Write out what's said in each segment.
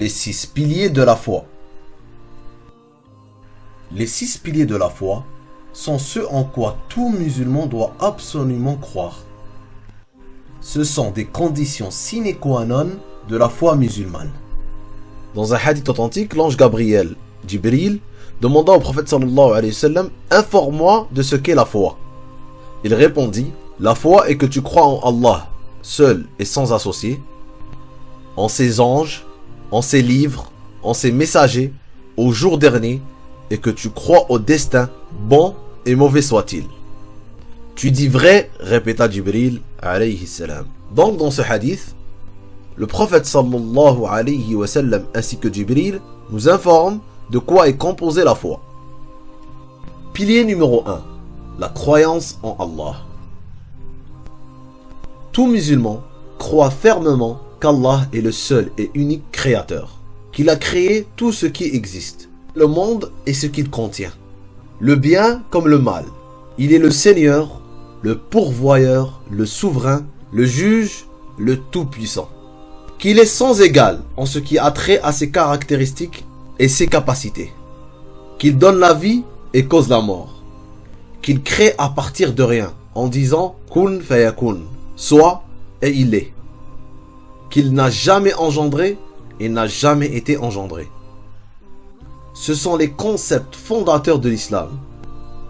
Les 6 piliers de la foi. Les 6 piliers de la foi sont ceux en quoi tout musulman doit absolument croire. Ce sont des conditions sine qua non de la foi musulmane. Dans un hadith authentique, l'ange Gabriel, Jibril, demanda au prophète sallallahu alayhi wa sallam « Informe-moi de ce qu'est la foi ». Il répondit « La foi est que tu crois en Allah, seul et sans associé, en ses anges, en ses livres, en ses messagers, au jour dernier, et que tu crois au destin, bon et mauvais soit-il. » Tu dis vrai, répéta Jibril alayhi salam. Donc dans ce hadith, le prophète sallallahu alayhi wa sallam ainsi que Jibril nous informent de quoi est composée la foi. Pilier numéro 1. La croyance en Allah. Tout musulman croit fermement qu'Allah est le seul et unique créateur, qu'il a créé tout ce qui existe, le monde et ce qu'il contient, le bien comme le mal. Il est le Seigneur, le pourvoyeur, le souverain, le juge, le tout-puissant. Qu'il est sans égal en ce qui a trait à ses caractéristiques et ses capacités. Qu'il donne la vie et cause la mort. Qu'il crée à partir de rien en disant « Kun fayakun » soit et il est. Qu'il n'a jamais engendré et n'a jamais été engendré. Ce sont les concepts fondateurs de l'islam,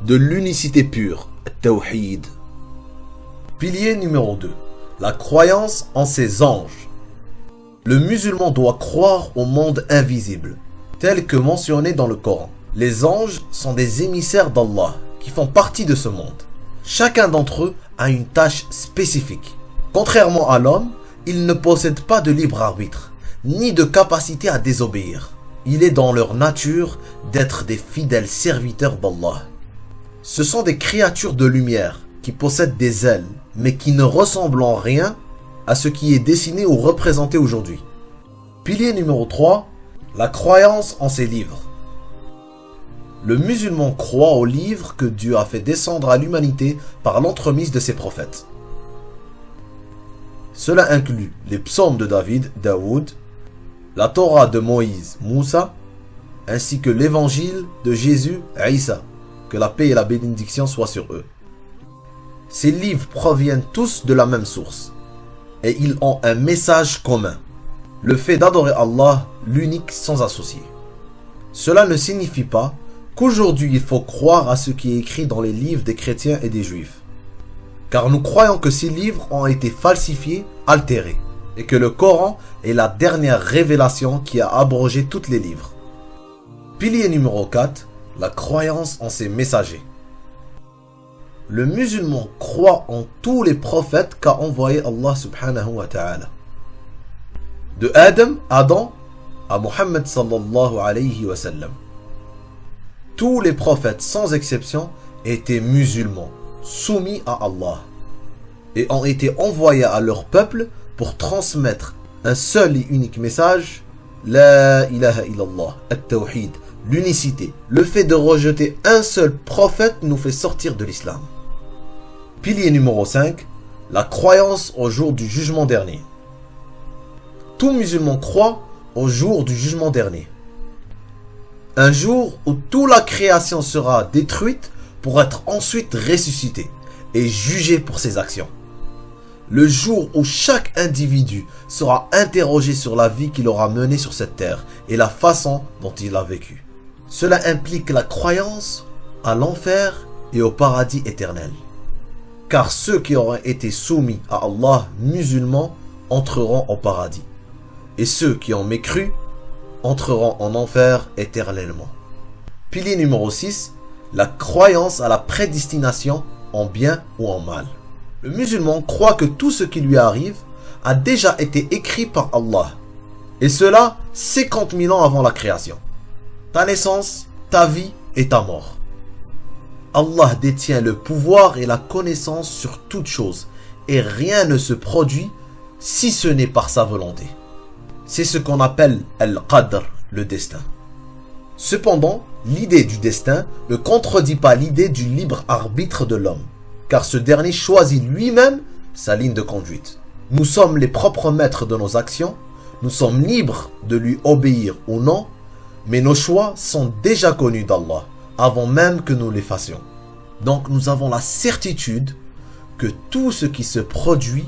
de l'unicité pure, Tawhid. Pilier numéro 2. La croyance en ses anges. Le musulman doit croire au monde invisible, tel que mentionné dans le Coran. Les anges sont des émissaires d'Allah qui font partie de ce monde. Chacun d'entre eux a une tâche spécifique. Contrairement à l'homme, ils ne possèdent pas de libre arbitre, ni de capacité à désobéir. Il est dans leur nature d'être des fidèles serviteurs d'Allah. Ce sont des créatures de lumière qui possèdent des ailes, mais qui ne ressemblent en rien à ce qui est dessiné ou représenté aujourd'hui. Pilier numéro 3. La croyance en ses livres. Le musulman croit aux livres que Dieu a fait descendre à l'humanité par l'entremise de ses prophètes. Cela inclut les psaumes de David, Daoud, la Torah de Moïse, Moussa, ainsi que l'évangile de Jésus, Isa, que la paix et la bénédiction soient sur eux. Ces livres proviennent tous de la même source, et ils ont un message commun, le fait d'adorer Allah, l'unique sans associé. Cela ne signifie pas qu'aujourd'hui il faut croire à ce qui est écrit dans les livres des chrétiens et des juifs, car nous croyons que ces livres ont été falsifiés, altérés, et que le Coran est la dernière révélation qui a abrogé tous les livres. Pilier numéro 4. La croyance en ses messagers. Le musulman croit en tous les prophètes qu'a envoyé Allah subhanahu wa ta'ala. De Adam à Muhammad sallallahu alayhi wa sallam. Tous les prophètes sans exception étaient musulmans, soumis à Allah, et ont été envoyés à leur peuple pour transmettre un seul et unique message, La ilaha illallah, at-tawhid, l'unicité. Le fait de rejeter un seul prophète nous fait sortir de l'islam. Pilier numéro 5. La croyance au jour du jugement dernier. Tout musulman croit au jour du jugement dernier. Un jour où toute la création sera détruite pour être ensuite ressuscitée et jugée pour ses actions. Le jour où chaque individu sera interrogé sur la vie qu'il aura menée sur cette terre et la façon dont il a vécu. Cela implique la croyance à l'enfer et au paradis éternel. Car ceux qui auraient été soumis à Allah musulmans entreront au paradis. Et ceux qui ont mécru entreront en enfer éternellement. Pilier numéro 6. La croyance à la prédestination en bien ou en mal. Le musulman croit que tout ce qui lui arrive a déjà été écrit par Allah. Et cela 50 000 ans avant la création. Ta naissance, ta vie et ta mort. Allah détient le pouvoir et la connaissance sur toute chose. Et rien ne se produit si ce n'est par sa volonté. C'est ce qu'on appelle Al-Qadr, le destin. Cependant, l'idée du destin ne contredit pas l'idée du libre arbitre de l'homme, car ce dernier choisit lui-même sa ligne de conduite. Nous sommes les propres maîtres de nos actions, Nous sommes libres de lui obéir ou non, mais nos choix sont déjà connus d'Allah, avant même que nous les fassions. Donc nous avons la certitude que tout ce qui se produit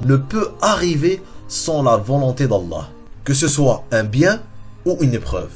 ne peut arriver sans la volonté d'Allah, que ce soit un bien ou une épreuve.